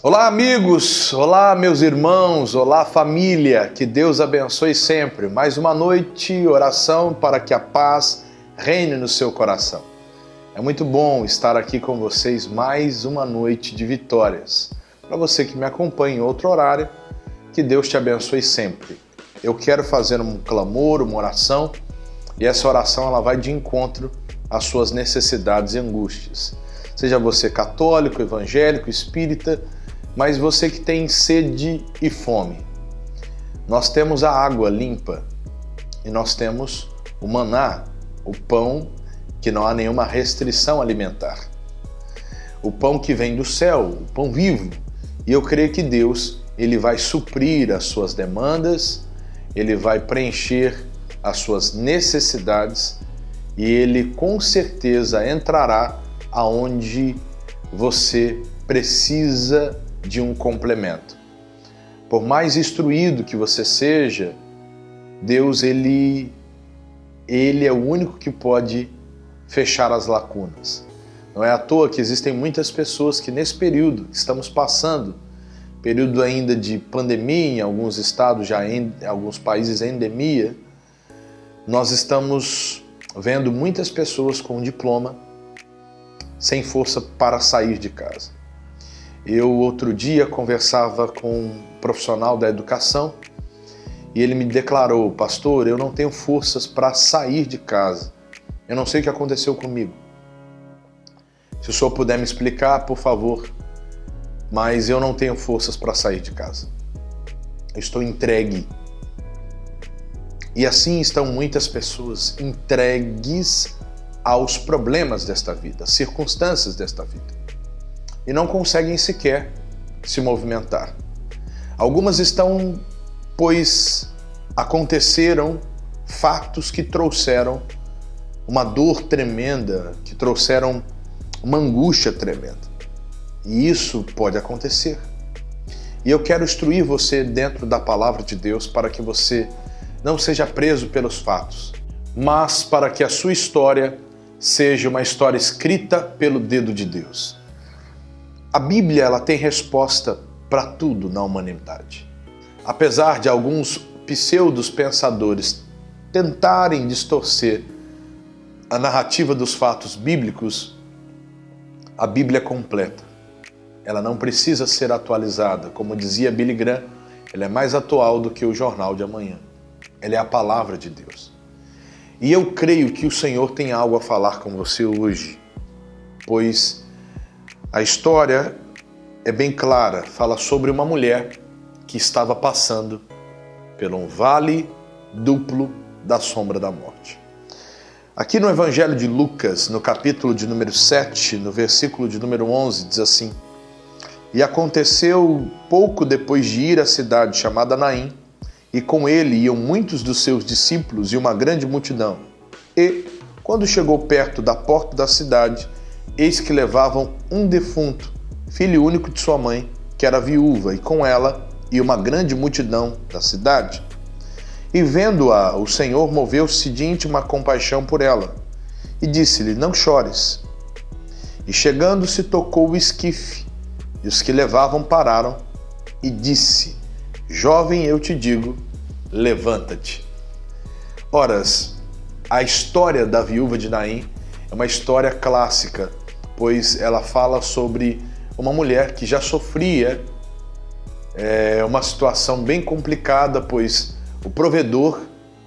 Olá amigos, olá meus irmãos, olá família, que Deus abençoe sempre. Mais uma noite, oração para que a paz reine no seu coração. É muito bom estar aqui com vocês mais uma noite de vitórias. Para você que me acompanha em outro horário, que Deus te abençoe sempre. Eu quero fazer um clamor, uma oração, e essa oração ela vai de encontro às suas necessidades e angústias. Seja você católico, evangélico, espírita, mas você que tem sede e fome. Nós temos a água limpa e nós temos o maná, o pão que não há nenhuma restrição alimentar. O pão que vem do céu, o pão vivo. E eu creio que Deus, Ele vai suprir as suas demandas, Ele vai preencher as suas necessidades e Ele com certeza entrará aonde você precisa de um complemento. Por mais instruído que você seja, Deus ele é o único que pode fechar as lacunas. Não é à toa que existem muitas pessoas que nesse período que estamos passando, período ainda de pandemia, em alguns estados, já em alguns países endemia, nós estamos vendo muitas pessoas com diploma sem força para sair de casa. Eu, outro dia, conversava com um profissional da educação e ele me declarou: pastor, eu não tenho forças para sair de casa. Eu não sei o que aconteceu comigo. Se o senhor puder me explicar, por favor, mas eu não tenho forças para sair de casa. Eu estou entregue. E assim estão muitas pessoas entregues aos problemas desta vida, às circunstâncias desta vida. E não conseguem sequer se movimentar. Algumas estão, pois aconteceram fatos que trouxeram uma dor tremenda, que trouxeram uma angústia tremenda. E isso pode acontecer. E eu quero instruir você dentro da palavra de Deus para que você não seja preso pelos fatos, mas para que a sua história seja uma história escrita pelo dedo de Deus. A Bíblia ela tem resposta para tudo na humanidade. Apesar de alguns pseudos pensadores tentarem distorcer a narrativa dos fatos bíblicos, a Bíblia é completa. Ela não precisa ser atualizada. Como dizia Billy Graham, ela é mais atual do que o jornal de amanhã. Ela é a palavra de Deus. E eu creio que o Senhor tem algo a falar com você hoje, pois a história é bem clara, fala sobre uma mulher que estava passando por um vale duplo da sombra da morte. Aqui no Evangelho de Lucas, no capítulo de número 7, no versículo de número 11, diz assim: E aconteceu pouco depois de ir à cidade chamada Naim, e com ele iam muitos dos seus discípulos e uma grande multidão. E, quando chegou perto da porta da cidade, eis que levavam um defunto, filho único de sua mãe, que era viúva, e com ela ia uma grande multidão da cidade. E vendo-a, o Senhor moveu-se de íntima compaixão por ela, e disse-lhe: Não chores. E chegando-se tocou o esquife, e os que levavam pararam, e disse: Jovem, eu te digo, levanta-te. Oras, a história da viúva de Naim é uma história clássica, pois ela fala sobre uma mulher que já sofria uma situação bem complicada, pois o provedor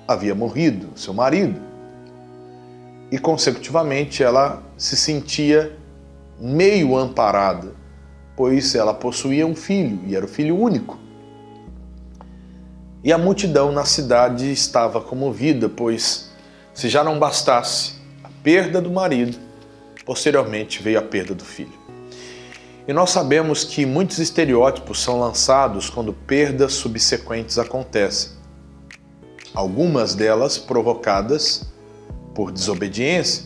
havia morrido, seu marido. E, consecutivamente, ela se sentia meio amparada, pois ela possuía um filho, e era o filho único. E a multidão na cidade estava comovida, pois, se já não bastasse a perda do marido, posteriormente veio a perda do filho. E nós sabemos que muitos estereótipos são lançados quando perdas subsequentes acontecem. Algumas delas provocadas por desobediência.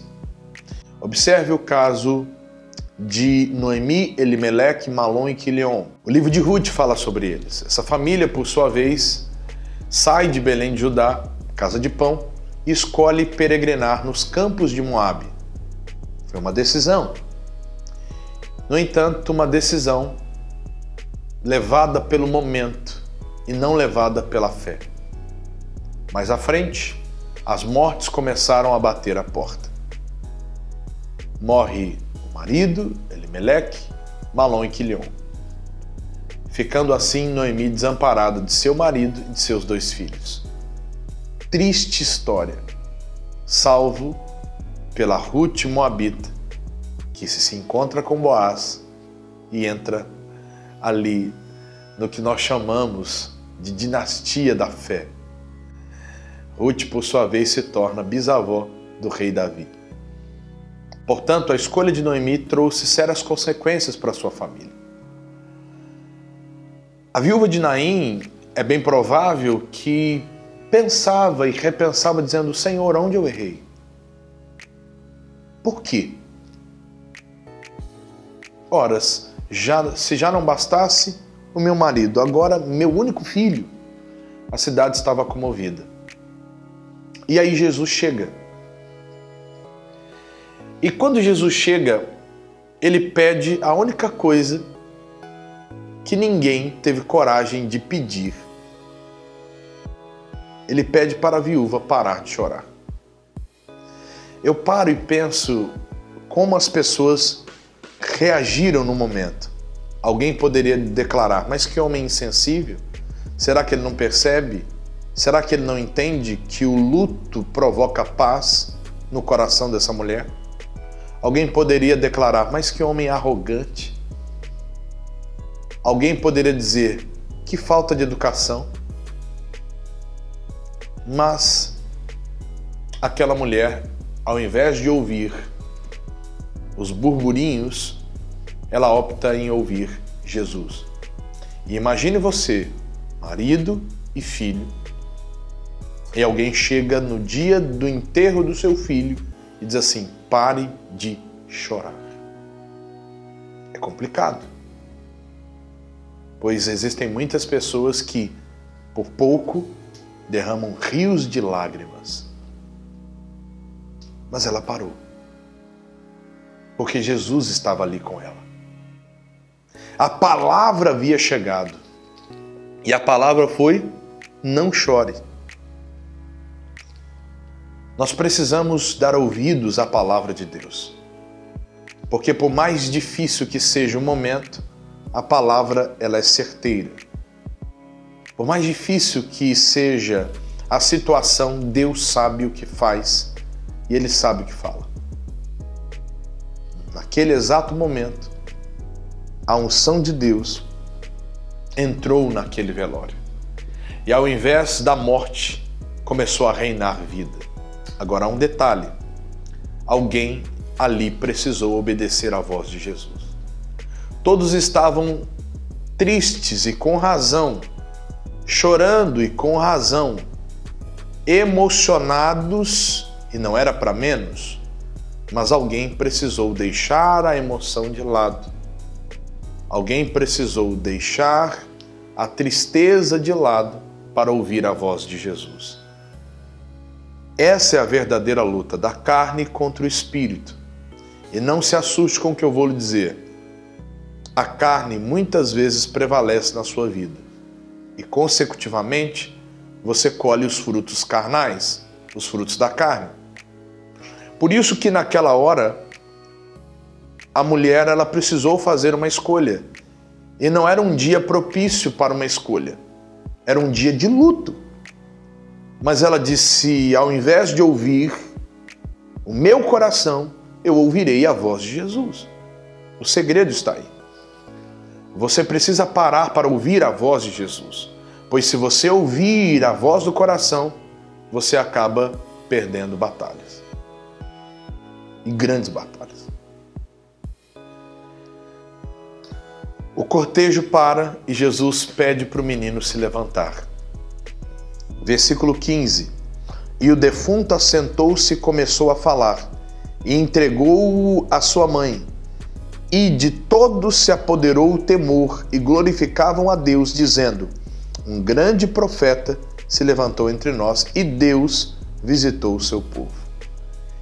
Observe o caso de Noemi, Elimeleque, Malom e Quilion. O livro de Ruth fala sobre eles. Essa família, por sua vez, sai de Belém de Judá, casa de pão, e escolhe peregrinar nos campos de Moabe. Foi uma decisão. No entanto, uma decisão levada pelo momento e não levada pela fé. Mais à frente, as mortes começaram a bater à porta. Morre o marido, Elimeleque, Malom e Quilion, ficando assim Noemi desamparada de seu marido e de seus 2 filhos. Triste história, salvo pela Ruth Moabita, que se encontra com Boaz e entra ali no que nós chamamos de dinastia da fé. Ruth, por sua vez, se torna bisavó do rei Davi. Portanto, a escolha de Noemi trouxe sérias consequências para sua família. A viúva de Naim é bem provável que pensava e repensava dizendo: Senhor, onde eu errei? Por quê? Ora, se já não bastasse o meu marido, agora meu único filho. A cidade estava comovida. E aí Jesus chega. E quando Jesus chega, ele pede a única coisa que ninguém teve coragem de pedir. Ele pede para a viúva parar de chorar. Eu paro e penso como as pessoas reagiram no momento. Alguém poderia declarar: mas que homem insensível? Será que ele não percebe? Será que ele não entende que o luto provoca paz no coração dessa mulher? Alguém poderia declarar: mas que homem arrogante. Alguém poderia dizer: que falta de educação. Mas aquela mulher, ao invés de ouvir os burburinhos, ela opta em ouvir Jesus. E imagine você, marido e filho, e alguém chega no dia do enterro do seu filho e diz assim: pare de chorar. É complicado, pois existem muitas pessoas que, por pouco, derramam rios de lágrimas. Mas ela parou, porque Jesus estava ali com ela. A palavra havia chegado, e a palavra foi: não chore. Nós precisamos dar ouvidos à palavra de Deus, porque por mais difícil que seja o momento, a palavra ela é certeira. Por mais difícil que seja a situação, Deus sabe o que faz e Ele sabe o que fala. Naquele exato momento, a unção de Deus entrou naquele velório. E ao invés da morte, começou a reinar vida. Agora há um detalhe: alguém ali precisou obedecer à voz de Jesus. Todos estavam tristes e com razão, chorando e com razão, emocionados, e não era para menos, mas alguém precisou deixar a emoção de lado. Alguém precisou deixar a tristeza de lado para ouvir a voz de Jesus. Essa é a verdadeira luta da carne contra o espírito. E não se assuste com o que eu vou lhe dizer. A carne muitas vezes prevalece na sua vida. E, consecutivamente, você colhe os frutos carnais, os frutos da carne. Por isso que naquela hora, a mulher ela precisou fazer uma escolha. E não era um dia propício para uma escolha. Era um dia de luto. Mas ela disse: ao invés de ouvir o meu coração, eu ouvirei a voz de Jesus. O segredo está aí. Você precisa parar para ouvir a voz de Jesus. Pois se você ouvir a voz do coração, você acaba perdendo batalhas. E grandes batalhas. O cortejo para e Jesus pede para o menino se levantar. Versículo 15. E o defunto assentou-se e começou a falar, e entregou-o à sua mãe. E de todos se apoderou o temor, e glorificavam a Deus, dizendo: um grande profeta se levantou entre nós, e Deus visitou o seu povo.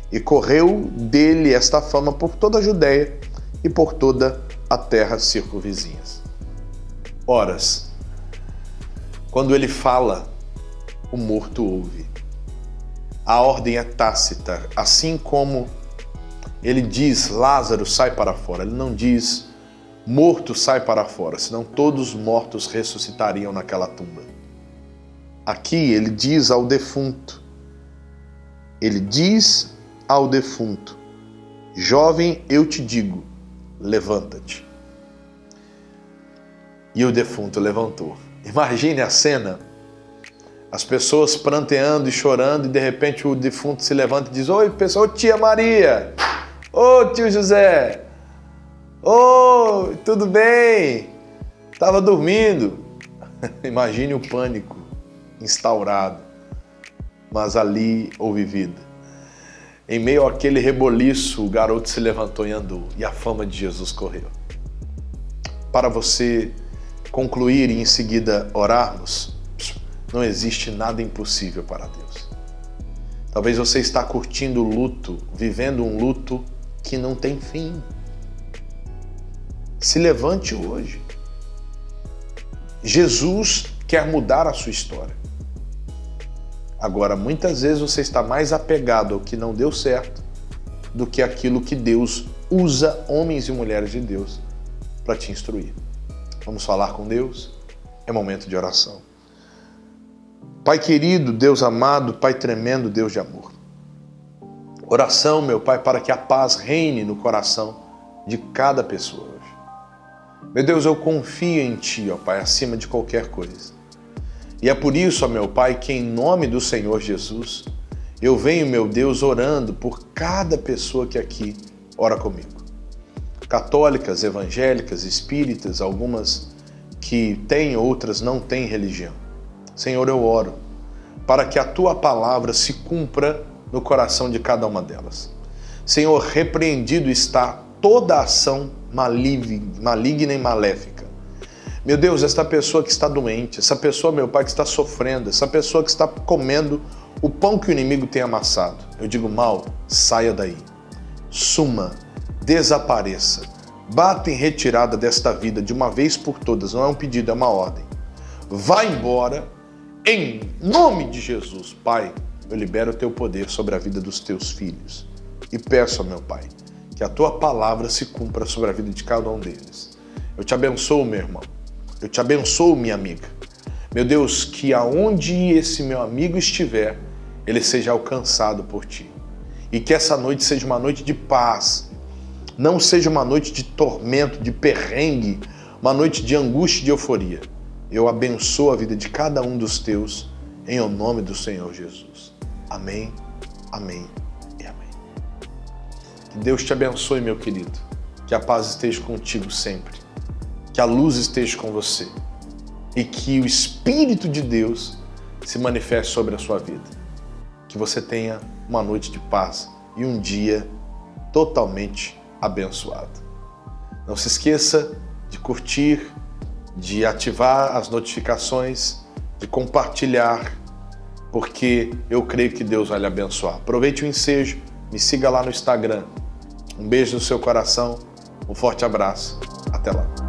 E correu dele esta fama por toda a Judéia e por toda a terra circunvizinhas. horas. Quando ele fala, o morto ouve. A ordem é tácita, assim como ele diz, Lázaro, sai para fora. Ele não diz, morto, sai para fora, senão todos os mortos ressuscitariam naquela tumba. Aqui ele diz ao defunto, jovem, eu te digo, levanta-te. E o defunto levantou. Imagine a cena, as pessoas pranteando e chorando, e de repente o defunto se levanta e diz, oi pessoal, tia Maria, ô tio José, oi, tudo bem? Estava dormindo. Imagine o pânico instaurado, mas ali houve vida. Em meio àquele reboliço, o garoto se levantou e andou, e a fama de Jesus correu. Para você concluir e em seguida orarmos, não existe nada impossível para Deus. Talvez você está curtindo o luto, vivendo um luto que não tem fim. Se levante hoje. Jesus quer mudar a sua história. Agora, muitas vezes você está mais apegado ao que não deu certo do que aquilo que Deus usa homens e mulheres de Deus para te instruir. Vamos falar com Deus? É momento de oração. Pai querido, Deus amado, Pai tremendo, Deus de amor. Oração, meu Pai, para que a paz reine no coração de cada pessoa hoje. Meu Deus, eu confio em Ti, ó Pai, acima de qualquer coisa. E é por isso, ó meu Pai, que em nome do Senhor Jesus, eu venho, meu Deus, orando por cada pessoa que aqui ora comigo. Católicas, evangélicas, espíritas, algumas que têm, outras não têm religião. Senhor, eu oro para que a Tua palavra se cumpra no coração de cada uma delas. Senhor, repreendido está toda ação maligna e maléfica. Meu Deus, esta pessoa que está doente, essa pessoa, meu Pai, que está sofrendo, essa pessoa que está comendo o pão que o inimigo tem amassado. Eu digo, mal, saia daí. Suma, desapareça. Bata em retirada desta vida de uma vez por todas. Não é um pedido, é uma ordem. Vá embora, em nome de Jesus. Pai, eu libero o Teu poder sobre a vida dos Teus filhos. E peço, meu Pai, que a Tua palavra se cumpra sobre a vida de cada um deles. Eu te abençoo, meu irmão. Eu te abençoo, minha amiga. Meu Deus, que aonde esse meu amigo estiver, ele seja alcançado por Ti. E que essa noite seja uma noite de paz. Não seja uma noite de tormento, de perrengue, uma noite de angústia e de euforia. Eu abençoo a vida de cada um dos Teus, em o nome do Senhor Jesus. Amém, amém e amém. Que Deus te abençoe, meu querido. Que a paz esteja contigo sempre. Que a luz esteja com você e que o Espírito de Deus se manifeste sobre a sua vida. Que você tenha uma noite de paz e um dia totalmente abençoado. Não se esqueça de curtir, de ativar as notificações, de compartilhar, porque eu creio que Deus vai lhe abençoar. Aproveite o ensejo, me siga lá no Instagram. Um beijo no seu coração, um forte abraço. Até lá.